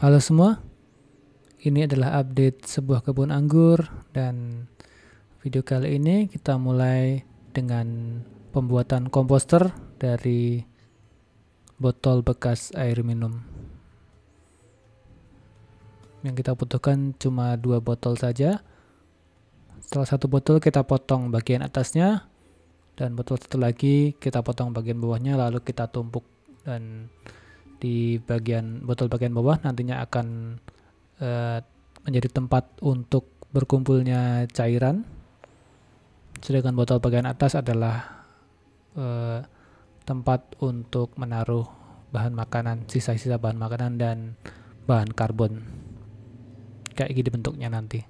Halo semua, ini adalah update sebuah kebun anggur dan video kali ini kita mulai dengan pembuatan komposter dari botol bekas air minum. Yang kita butuhkan cuma 2 botol saja. Setelah 1 botol kita potong bagian atasnya dan botol satu lagi kita potong bagian bawahnya lalu kita tumpuk, dan di botol bagian bawah nantinya akan menjadi tempat untuk berkumpulnya cairan, sedangkan botol bagian atas adalah tempat untuk menaruh bahan makanan, sisa-sisa bahan makanan dan bahan karbon. Kayak gini bentuknya nanti.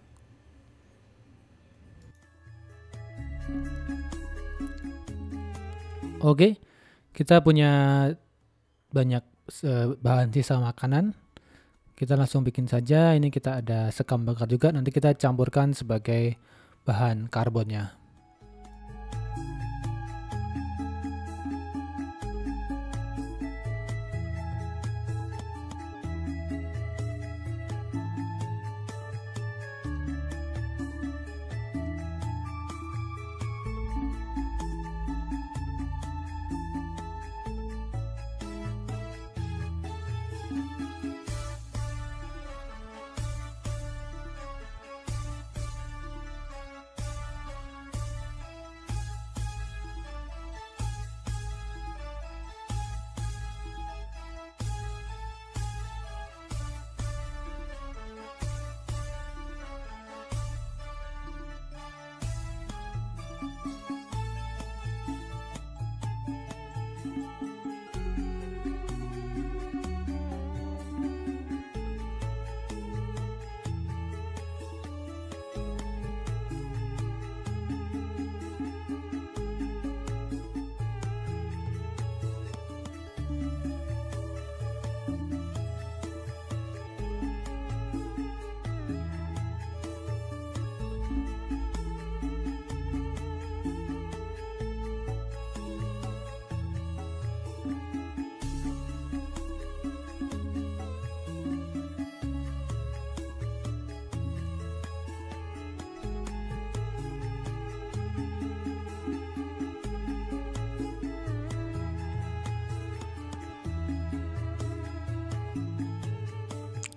Oke, kita punya banyak bahan sisa makanan. Kita langsung bikin saja. Ini kita ada sekam bakar juga, nanti kita campurkan sebagai bahan karbonnya.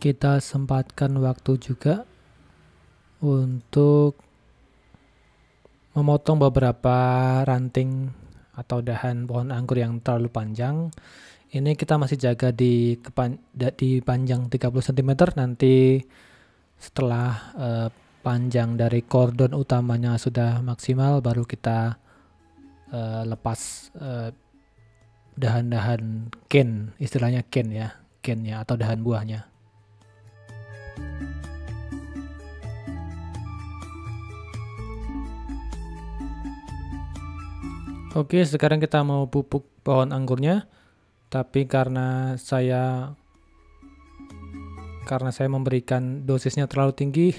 Kita sempatkan waktu juga untuk memotong beberapa ranting atau dahan pohon anggur yang terlalu panjang. Ini kita masih jaga di panjang 30 cm. Nanti setelah panjang dari kordon utamanya sudah maksimal, baru kita lepas dahan-dahan cane, istilahnya cane-nya atau dahan buahnya. Oke, sekarang kita mau pupuk pohon anggurnya, tapi karena saya memberikan dosisnya terlalu tinggi,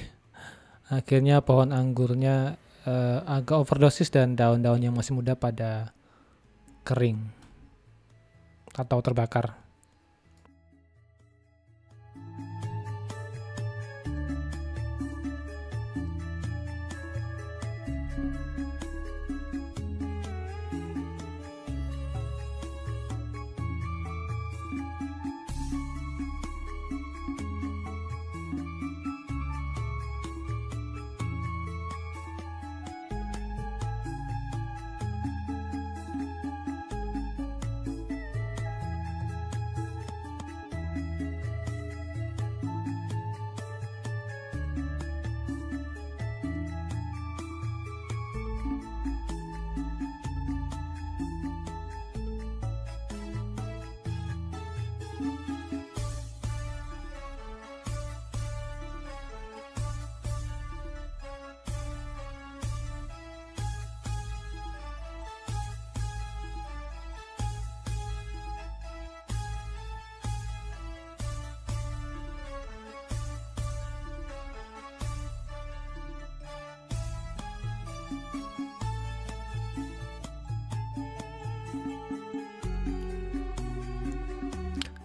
akhirnya pohon anggurnya agak overdosis dan daun-daun yang masih muda pada kering atau terbakar.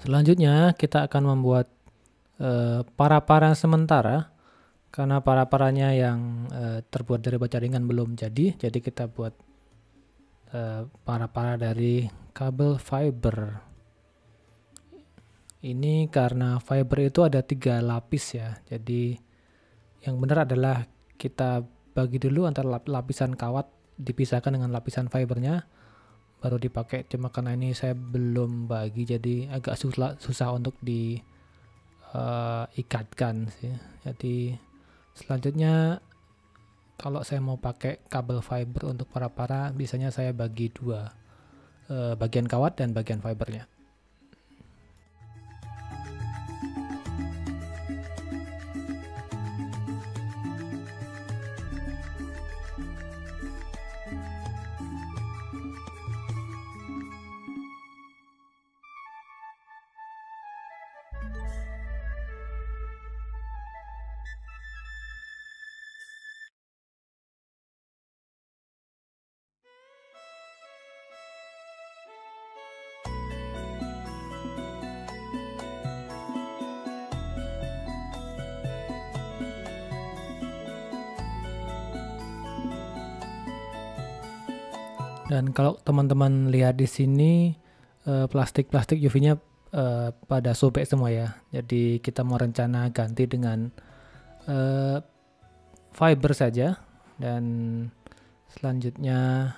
Selanjutnya kita akan membuat para-para sementara, karena para-paranya yang terbuat dari baja ringan belum jadi kita buat para-para dari kabel fiber. Ini karena fiber itu ada 3 lapis ya, jadi yang benar adalah kita bagi dulu antara lapisan kawat dipisahkan dengan lapisan fibernya, baru dipakai. Cuma karena ini saya belum bagi, jadi agak susah untuk diikatkan sih. Jadi selanjutnya kalau saya mau pakai kabel fiber untuk para-para, biasanya saya bagi 2, bagian kawat dan bagian fibernya. Dan kalau teman-teman lihat di sini, plastik UV-nya pada sobek semua ya. Jadi kita mau rencana ganti dengan fiber saja. Dan selanjutnya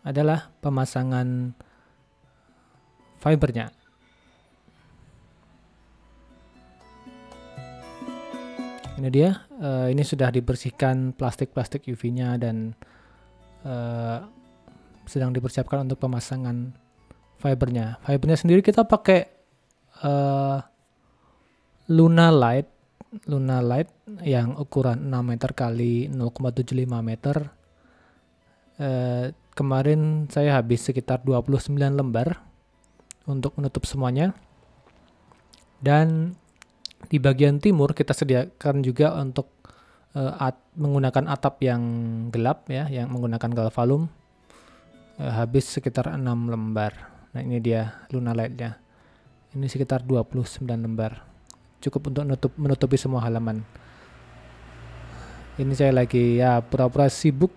adalah pemasangan fibernya. Ini dia, ini sudah dibersihkan plastik UV-nya dan sedang dipersiapkan untuk pemasangan fibernya. Fibernya sendiri kita pakai Luna Light yang ukuran 6 meter kali 0,75 meter. Kemarin saya habis sekitar 29 lembar untuk menutup semuanya. Dan di bagian timur kita sediakan juga untuk menggunakan atap yang gelap ya, yang menggunakan galvalum. Habis sekitar 6 lembar. Nah ini dia Luna Light-nya. Ini sekitar 29 lembar. Cukup untuk menutupi semua halaman. Ini saya lagi ya pura-pura sibuk.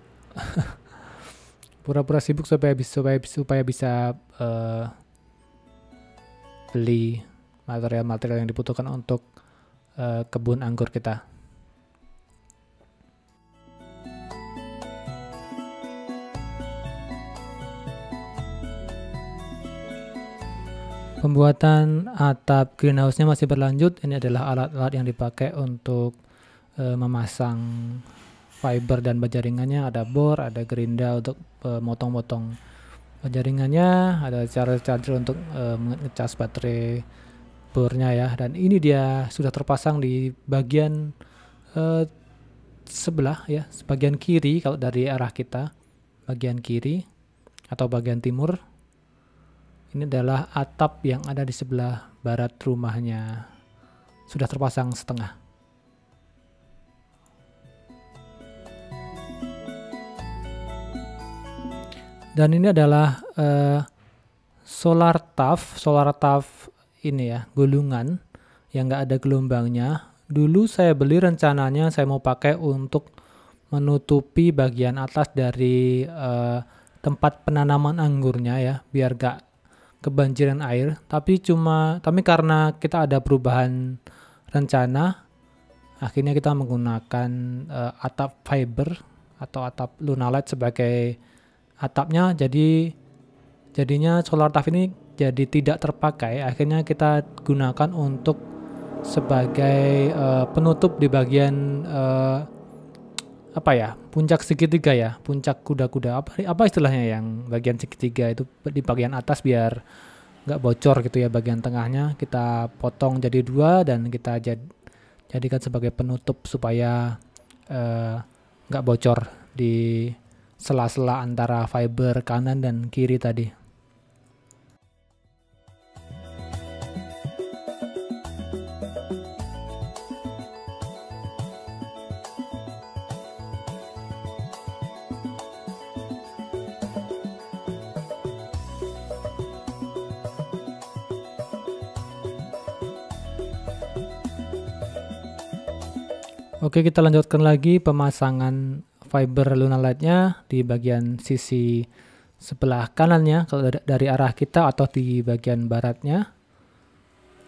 Pura-pura sibuk supaya bisa beli material-material yang dibutuhkan untuk kebun anggur kita. Pembuatan atap greenhouse-nya masih berlanjut. Ini adalah alat-alat yang dipakai untuk memasang fiber dan baja ringannya. Ada bor, ada gerinda untuk motong-motong baja ringannya, ada charger untuk ngecas baterai bornya ya. Dan ini dia sudah terpasang di bagian sebelah ya, bagian kiri kalau dari arah kita, bagian kiri atau bagian timur. Ini adalah atap yang ada di sebelah barat rumahnya. Sudah terpasang setengah. Dan ini adalah solar tuf ini ya, gulungan yang nggak ada gelombangnya. Dulu saya beli, rencananya saya mau pakai untuk menutupi bagian atas dari tempat penanaman anggurnya ya, biar nggak kebanjiran air. Tapi karena kita ada perubahan rencana, akhirnya kita menggunakan atap fiber atau atap Luna Light sebagai atapnya. Jadinya solar tuf ini jadi tidak terpakai. Akhirnya kita gunakan untuk sebagai penutup di bagian puncak segitiga ya, puncak kuda-kuda, apa istilahnya yang bagian segitiga itu di bagian atas, biar nggak bocor gitu ya. Bagian tengahnya kita potong jadi 2 dan kita jadikan sebagai penutup supaya nggak bocor di sela-sela antara fiber kanan dan kiri tadi. Oke, kita lanjutkan lagi pemasangan fiber Luna Light-nya di bagian sisi sebelah kanannya kalau dari arah kita, atau di bagian baratnya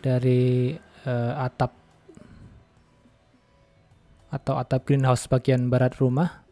dari atap greenhouse bagian barat rumah.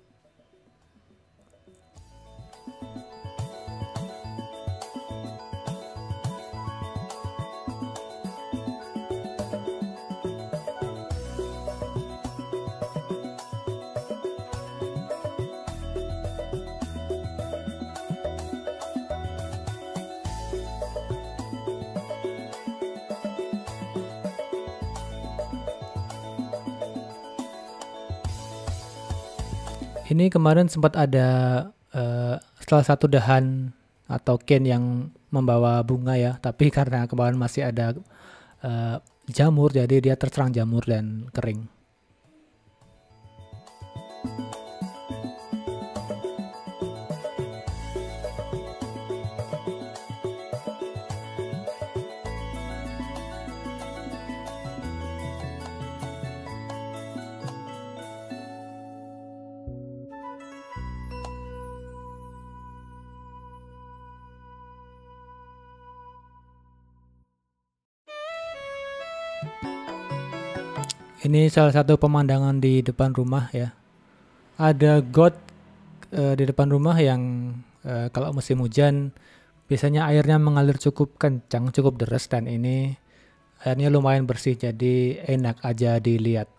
Ini kemarin sempat ada salah satu dahan atau cane yang membawa bunga ya, tapi karena kemarin masih ada jamur, jadi dia terserang jamur dan kering. Ini salah satu pemandangan di depan rumah ya. Ada got di depan rumah yang kalau musim hujan biasanya airnya mengalir cukup kencang, cukup deras, dan ini airnya lumayan bersih, jadi enak aja dilihat.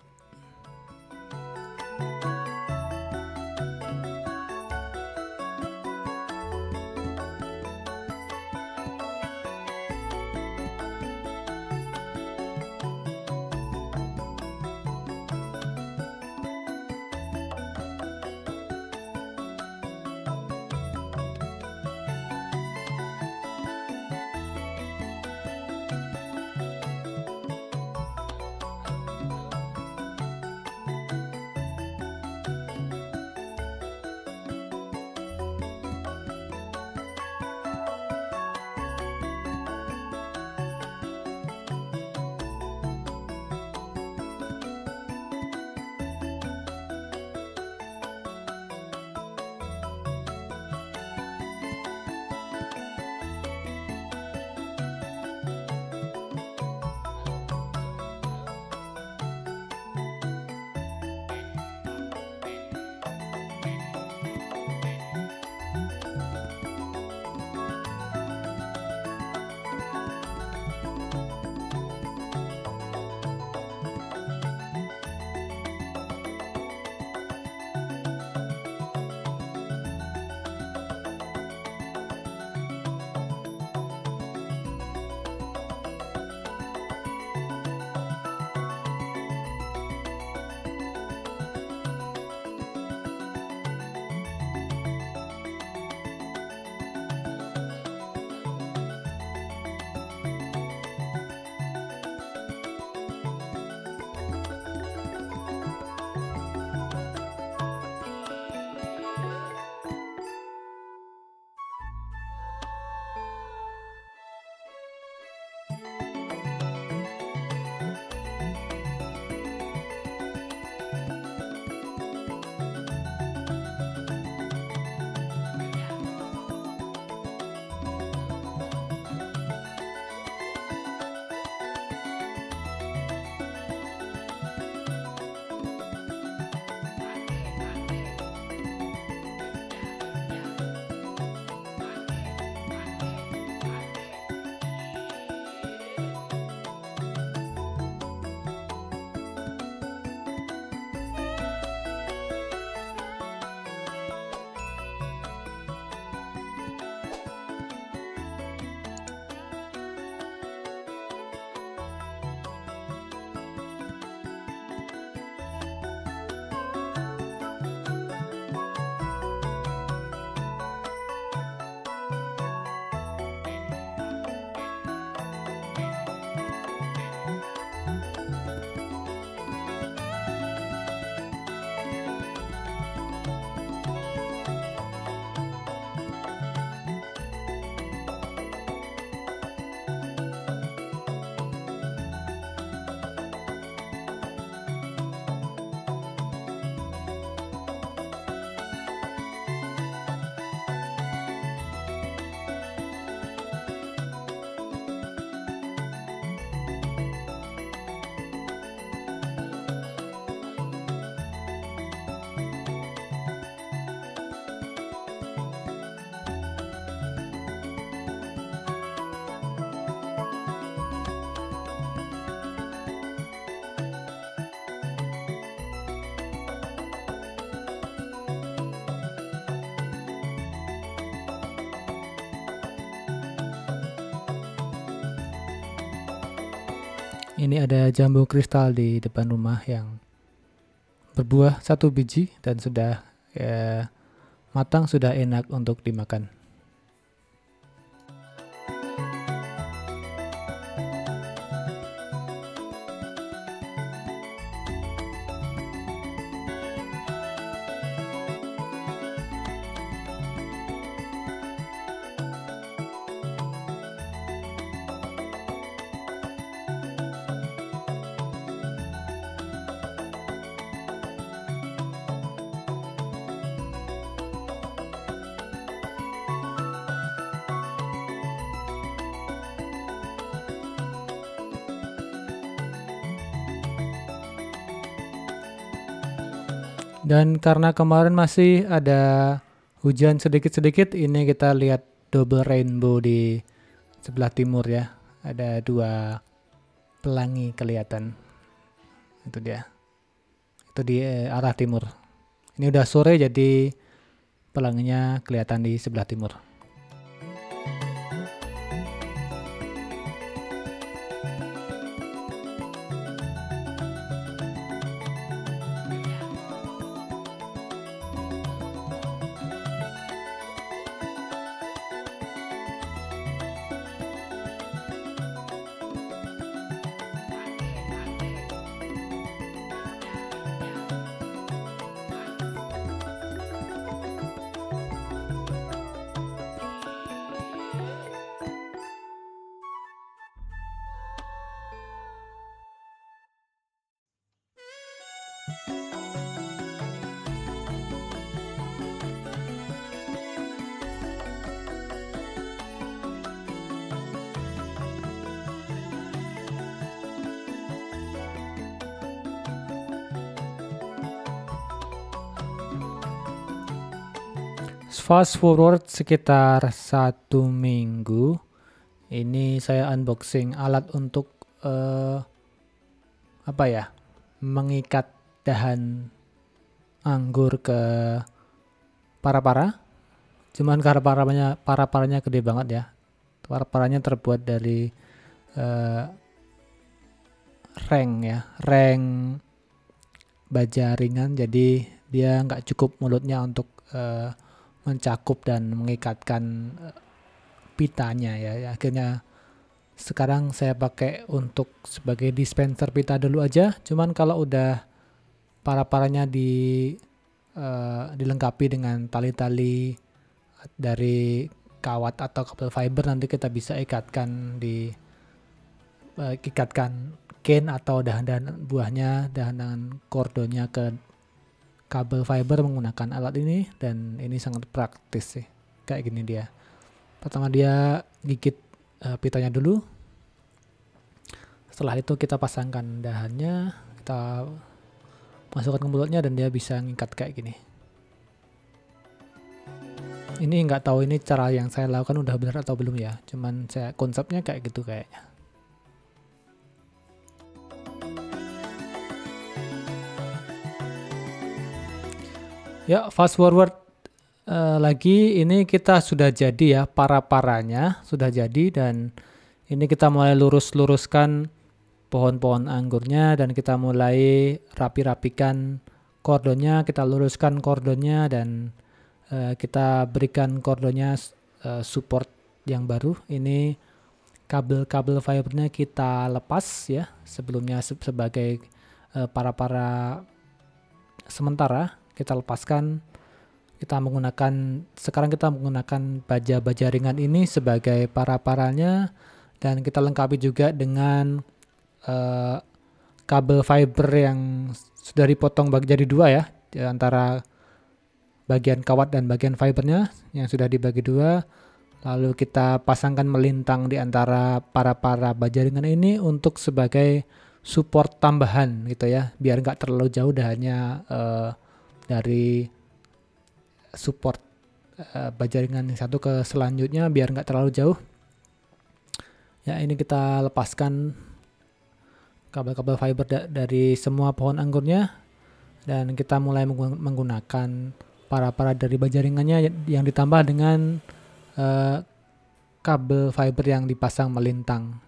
Ini ada jambu kristal di depan rumah yang berbuah 1 biji dan sudah matang, sudah enak untuk dimakan. Dan karena kemarin masih ada hujan sedikit-sedikit, ini kita lihat double rainbow di sebelah timur ya. Ada 2 pelangi kelihatan. Itu dia. Itu di arah timur. Ini udah sore jadi pelanginya kelihatan di sebelah timur. Fast forward sekitar 1 minggu, ini saya unboxing alat untuk mengikat dahan anggur ke para-para. Cuman karena para-paranya gede banget ya. Para-paranya terbuat dari reng baja ringan, jadi dia nggak cukup mulutnya untuk mencakup dan mengikatkan pitanya ya. Akhirnya sekarang saya pakai untuk sebagai dispenser pita dulu aja. Cuman kalau udah para-paranya dilengkapi dengan tali-tali dari kawat atau kabel fiber, nanti kita bisa ikatkan cane atau dahan-dahan buahnya, dahan kordonnya ke kabel fiber menggunakan alat ini, dan ini sangat praktis sih. Kayak gini dia. Pertama dia gigit pitanya dulu. Setelah itu kita pasangkan dahannya, kita masukkan ke mulutnya dan dia bisa ngikat kayak gini. Ini nggak tahu ini cara yang saya lakukan udah benar atau belum ya. Cuman konsepnya kayak gitu kayaknya. Ya, fast forward lagi, ini kita sudah jadi ya, para-paranya sudah jadi, dan ini kita mulai luruskan pohon-pohon anggurnya, dan kita mulai rapi-rapikan kordonnya, kita luruskan kordonnya, dan kita berikan kordonnya support yang baru. Ini kabel-kabel fibernya kita lepas ya, sebelumnya sebagai para-para sementara kita lepaskan. Sekarang kita menggunakan baja ringan ini sebagai para-paranya, dan kita lengkapi juga dengan kabel fiber yang sudah dipotong jadi 2 ya, antara bagian kawat dan bagian fibernya yang sudah dibagi 2. Lalu kita pasangkan melintang di antara para baja ringan ini untuk sebagai support tambahan gitu ya, biar nggak terlalu jauh dahannya dari support baja ringan yang satu ke selanjutnya, biar nggak terlalu jauh. Ya, ini kita lepaskan kabel-kabel fiber dari semua pohon anggurnya, dan kita mulai menggunakan para dari baja ringannya yang ditambah dengan kabel fiber yang dipasang melintang.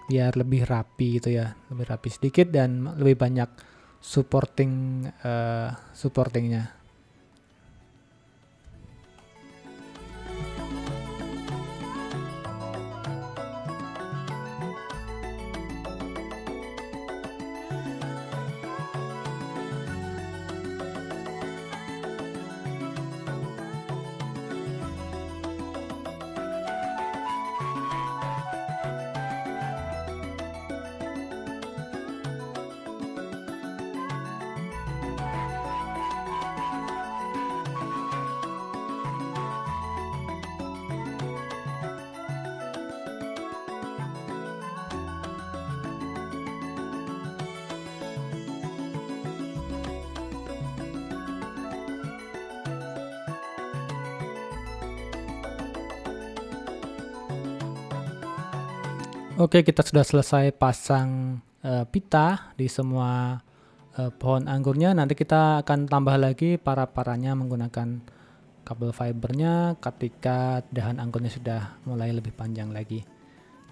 biar lebih rapi gitu ya, lebih rapi sedikit dan lebih banyak supportingnya. Oke, kita sudah selesai pasang pita di semua pohon anggurnya. Nanti kita akan tambah lagi para-paranya menggunakan kabel fibernya ketika dahan anggurnya sudah mulai lebih panjang lagi.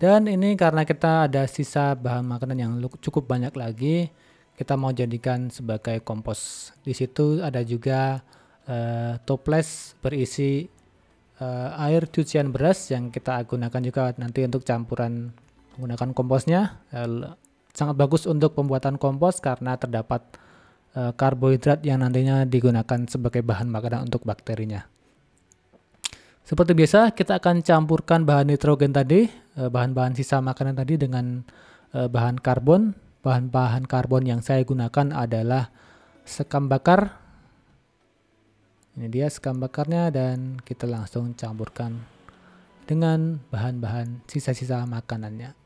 Dan ini karena kita ada sisa bahan makanan yang cukup banyak lagi, kita mau jadikan sebagai kompos. Di situ ada juga toples berisi air cucian beras yang kita gunakan juga nanti untuk campuran menggunakan komposnya. Sangat bagus untuk pembuatan kompos karena terdapat karbohidrat yang nantinya digunakan sebagai bahan makanan untuk bakterinya. Seperti biasa, kita akan campurkan bahan nitrogen tadi, bahan-bahan sisa makanan tadi dengan bahan karbon. Bahan-bahan karbon yang saya gunakan adalah sekam bakar. Ini dia sekam bakarnya, dan kita langsung campurkan dengan bahan-bahan sisa-sisa makanannya.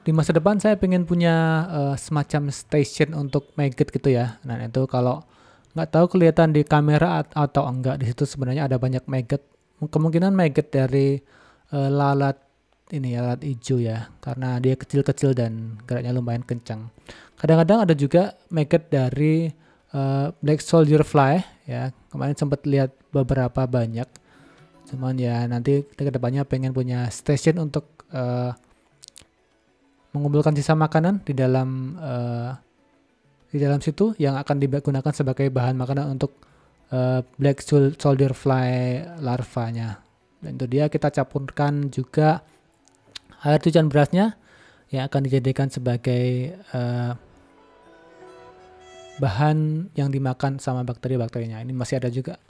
Di masa depan saya pengen punya semacam station untuk maggot gitu ya. Nah itu kalau nggak tahu kelihatan di kamera atau enggak, di situ sebenarnya ada banyak maggot. Kemungkinan maggot dari lalat ini ya, lalat hijau ya, karena dia kecil-kecil dan geraknya lumayan kencang. Kadang-kadang ada juga maggot dari black soldier fly ya. Kemarin sempat lihat beberapa banyak. Cuman ya nanti ke depannya pengen punya station untuk mengumpulkan sisa makanan di dalam situ yang akan digunakan sebagai bahan makanan untuk black soldier fly larvanya. Dan itu dia, kita campurkan juga air cucian berasnya yang akan dijadikan sebagai bahan yang dimakan sama bakteri-bakterinya. Ini masih ada juga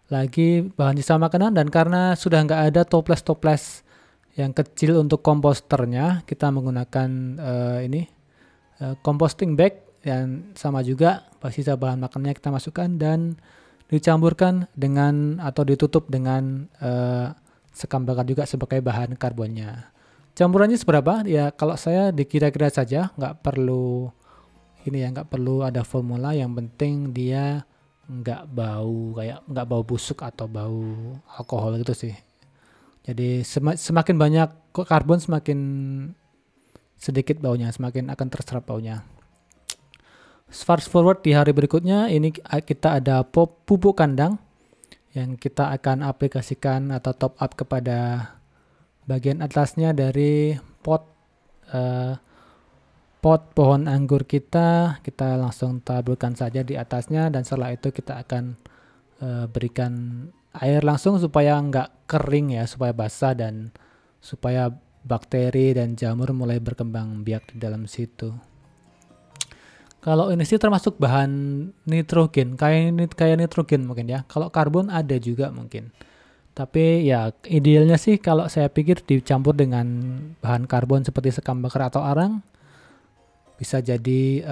lagi bahan sisa makanan, dan karena sudah nggak ada toples-toples yang kecil untuk komposternya, kita menggunakan composting bag, dan sama juga sisa bahan makannya kita masukkan dan dicampurkan dengan atau ditutup dengan sekam bakar juga sebagai bahan karbonnya. Campurannya seberapa? Ya kalau saya dikira-kira saja, nggak perlu ada formula, yang penting dia nggak bau busuk atau bau alkohol gitu sih. Jadi semakin banyak karbon, semakin sedikit baunya, semakin akan terserap baunya. Fast forward di hari berikutnya, ini kita ada pupuk kandang yang kita akan aplikasikan atau top up kepada bagian atasnya dari pot pohon anggur kita langsung taburkan saja di atasnya, dan setelah itu kita akan berikan air langsung supaya nggak kering ya, supaya basah dan supaya bakteri dan jamur mulai berkembang biak di dalam situ. Kalau ini sih termasuk bahan nitrogen, kayak nitrogen mungkin ya. Kalau karbon ada juga mungkin. Tapi ya idealnya sih kalau saya pikir dicampur dengan bahan karbon seperti sekam bakar atau arang, bisa jadi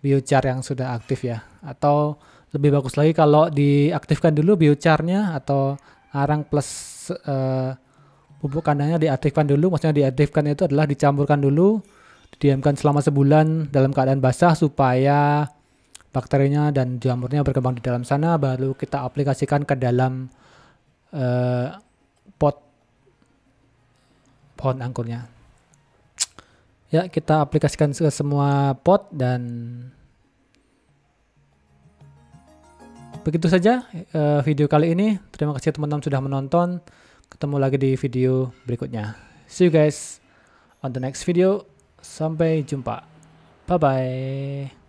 biochar yang sudah aktif ya. Atau lebih bagus lagi kalau diaktifkan dulu biocharnya, atau arang plus pupuk kandangnya diaktifkan dulu. Maksudnya diaktifkan itu adalah dicampurkan dulu, didiamkan selama sebulan dalam keadaan basah supaya bakterinya dan jamurnya berkembang di dalam sana, baru kita aplikasikan ke dalam pot pohon anggurnya. Ya, kita aplikasikan ke semua pot, dan begitu saja video kali ini. Terima kasih teman-teman sudah menonton. Ketemu lagi di video berikutnya. See you guys on the next video. Sampai jumpa. Bye bye.